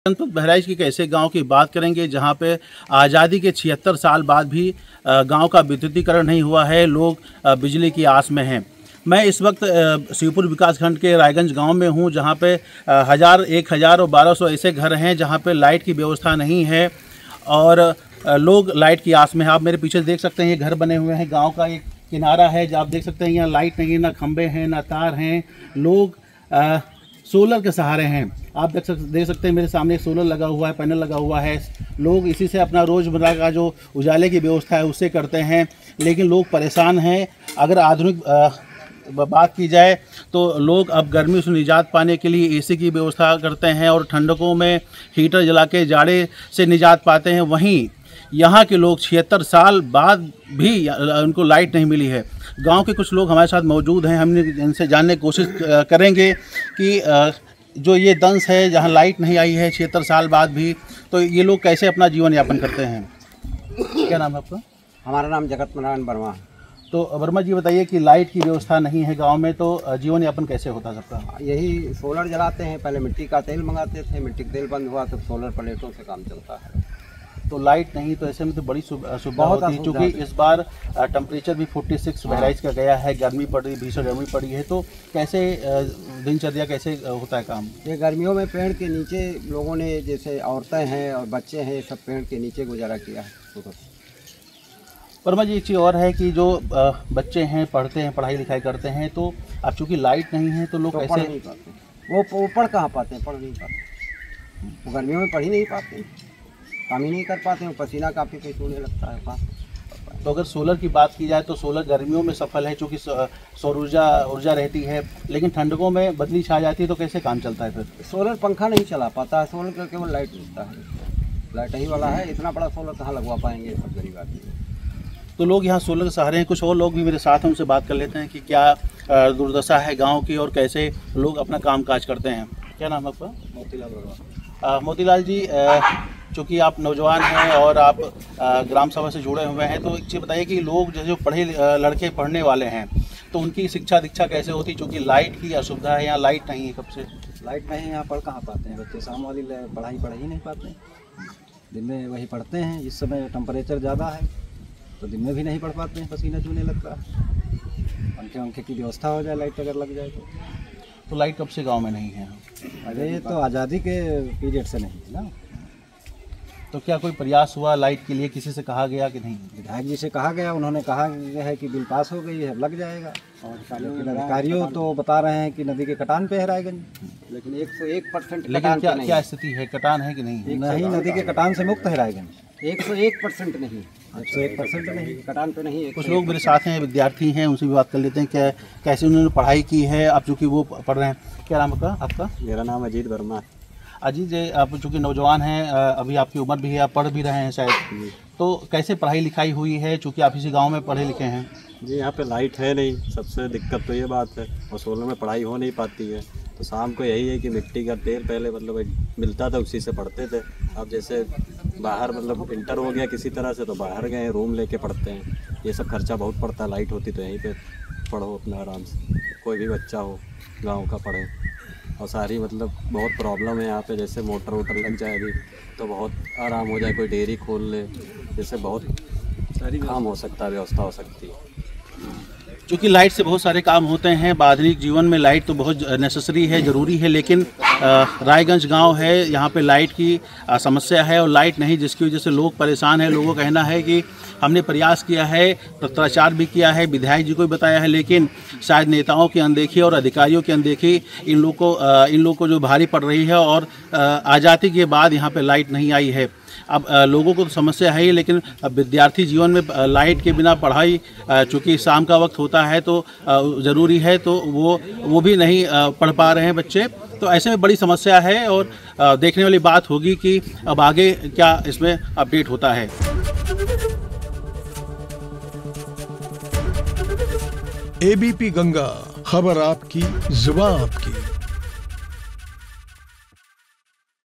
जनपद बहराइच के ऐसे गांव की बात करेंगे जहां पे आज़ादी के 76 साल बाद भी गांव का विद्युतीकरण नहीं हुआ है। लोग बिजली की आस में हैं। मैं इस वक्त शिवपुर विकासखंड के रायगंज गांव में हूं जहां पे 1000, 1000 और 1200 ऐसे घर हैं जहां पे लाइट की व्यवस्था नहीं है और लोग लाइट की आस में हैं। आप मेरे पीछे देख सकते हैं, ये घर बने हुए हैं। गाँव का एक किनारा है जहाँ आप देख सकते हैं यहाँ लाइट नहीं है, ना खंबे हैं ना तार हैं। लोग सोलर के सहारे हैं। आप देख सकते हैं मेरे सामने सोलर लगा हुआ है, पैनल लगा हुआ है। लोग इसी से अपना रोज़मर्रा का जो उजाले की व्यवस्था है उससे करते हैं, लेकिन लोग परेशान हैं। अगर आधुनिक बात की जाए तो लोग अब गर्मी से निजात पाने के लिए एसी की व्यवस्था करते हैं और ठंडकों में हीटर जला के जाड़े से निजात पाते हैं। वहीं यहाँ के लोग 76 साल बाद भी उनको लाइट नहीं मिली है। गांव के कुछ लोग हमारे साथ मौजूद हैं, हमने इनसे जानने की कोशिश करेंगे कि जो ये दंश है जहाँ लाइट नहीं आई है 76 साल बाद भी, तो ये लोग कैसे अपना जीवन यापन करते हैं। क्या नाम है आपका? हमारा नाम जगत नारायण वर्मा। तो वर्मा जी बताइए कि लाइट की व्यवस्था नहीं है गांव में, तो जीवन यापन कैसे होता सबका? यही सोलर जलाते हैं। पहले मिट्टी का तेल मंगाते थे, मिट्टी का तेल बंद हुआ तो सोलर प्लेटों से काम चलता है। तो लाइट नहीं तो ऐसे में तो बड़ी सुविधा होती है, क्योंकि इस बार टेम्परेचर भी 46 बहराइच का गया है। गर्मी पड़ रही, भीषण गर्मी पड़ी है। तो कैसे दिनचर्या कैसे होता है काम? ये गर्मियों में पेड़ के नीचे लोगों ने, जैसे औरतें हैं और बच्चे हैं, सब पेड़ के नीचे गुजारा किया है। वर्मा जी एक चीज़ और है कि जो बच्चे हैं पढ़ते हैं, पढ़ाई लिखाई करते हैं, तो अब चूँकि लाइट नहीं है तो लोग तो कैसे पढ़ नहीं पाते। वो पढ़ कहाँ पाते हैं? पढ़ नहीं पाते। वो गर्मियों में पढ़ ही नहीं पाते, काम ही नहीं कर पाते हैं। पसीना काफ़ी कहीं होने लगता है। तो अगर सोलर की बात की जाए तो सोलर गर्मियों में सफल है, क्योंकि सौर ऊर्जा रहती है, लेकिन ठंडकों में बदली छा जाती है तो कैसे काम चलता है फिर? सोलर पंखा नहीं चला पाता है, सोलर का केवल लाइट मिलता है। लाइट ही वाला है, इतना बड़ा सोलर कहाँ लगवा पाएंगे सब गरीब आदमी। तो लोग यहाँ सोलर के सहारे हैं। कुछ और लोग भी मेरे साथ हैं, उनसे बात कर लेते हैं कि क्या दुर्दशा है गाँव की और कैसे लोग अपना काम काज करते हैं। क्या नाम है आपका? मोतीलाल वर्मा। मोतीलाल जी, चूँकि आप नौजवान हैं और आप ग्राम सभा से जुड़े हुए हैं, तो एक चीज़ बताइए कि लोग जैसे पढ़े लड़के पढ़ने वाले हैं तो उनकी शिक्षा दीक्षा कैसे होती, चूँकि लाइट की असुविधा है, यहाँ लाइट नहीं है कब से। लाइट नहीं है, यहाँ पढ़ कहाँ पाते हैं बच्चे? शाम वाली पढ़ ही नहीं पाते। दिन में वही पढ़ते हैं। इस समय टेम्परेचर ज़्यादा है तो दिन में भी नहीं पढ़ पाते हैं, पसीना चूने लगता है। पंखे की व्यवस्था हो जाए, लाइट अगर लग जाए तो लाइट कब से गाँव में नहीं है? अरे ये तो आज़ादी के पीरियड से नहीं है ना। तो क्या कोई प्रयास हुआ लाइट के लिए, किसी से कहा गया कि नहीं? विधायक जी से कहा गया, उन्होंने कहा है कि बिल पास हो गई है, लग जाएगा। और अधिकारियों तो बता रहे हैं कि नदी के कटान पे है रायगंज, लेकिन 101% लेकिन क्या स्थिति है? कटान है कि नहीं? नहीं, नदी के कटान से मुक्त है रायगंज। 101% नहीं, 101% नहीं, कटान पे नहीं। कुछ लोग मेरे साथ हैं, विद्यार्थी हैं, उनसे भी बात कर लेते हैं क्या कैसे उन्होंने पढ़ाई की है, अब चूँकि वो पढ़ रहे हैं। क्या नाम है आपका? मेरा नाम अजीत वर्मा। अजीत जी, आप चूँकि नौजवान हैं, अभी आपकी उम्र भी है, आप पढ़ भी रहे हैं शायद, तो कैसे पढ़ाई लिखाई हुई है, चूँकि आप इसी गांव में पढ़े लिखे हैं? जी, यहाँ पे लाइट है नहीं, सबसे दिक्कत तो ये बात है, और सोलर में पढ़ाई हो नहीं पाती है। तो शाम को यही है कि मिट्टी का तेल पहले मतलब मिलता था, उसी से पढ़ते थे। अब जैसे बाहर मतलब इंटर हो गया किसी तरह से तो बाहर गए, रूम लेके पढ़ते हैं। ये सब खर्चा बहुत पड़ता है। लाइट होती तो यहीं पे पढ़ो अपना आराम से, कोई भी बच्चा हो गाँव का पढ़े। और सारी मतलब बहुत प्रॉब्लम है यहाँ पे, जैसे मोटर वोटर लग जाए अभी तो बहुत आराम हो जाए, कोई डेयरी खोल ले, जैसे बहुत सारी काम हो सकता है, व्यवस्था हो सकती है। क्योंकि लाइट से बहुत सारे काम होते हैं। आधुनिक जीवन में लाइट तो बहुत नेसेसरी है, ज़रूरी है, लेकिन रायगंज गांव है, यहाँ पे लाइट की समस्या है और लाइट नहीं, जिसकी वजह से लोग परेशान हैं। लोगों का कहना है कि हमने प्रयास किया है, पत्राचार भी किया है, विधायक जी को भी बताया है, लेकिन शायद नेताओं की अनदेखी और अधिकारियों की अनदेखी इन लोग को जो भारी पड़ रही है। और आज़ादी के बाद यहाँ पे लाइट नहीं आई है। अब लोगों को तो समस्या है ही, लेकिन विद्यार्थी जीवन में लाइट के बिना पढ़ाई, चूँकि शाम का वक्त होता है तो ज़रूरी है, तो वो भी नहीं पढ़ पा रहे हैं बच्चे। तो ऐसे में बड़ी समस्या है और देखने वाली बात होगी कि अब आगे क्या इसमें अपडेट होता है। एबीपी गंगा, खबर आपकी, जुबान आपकी।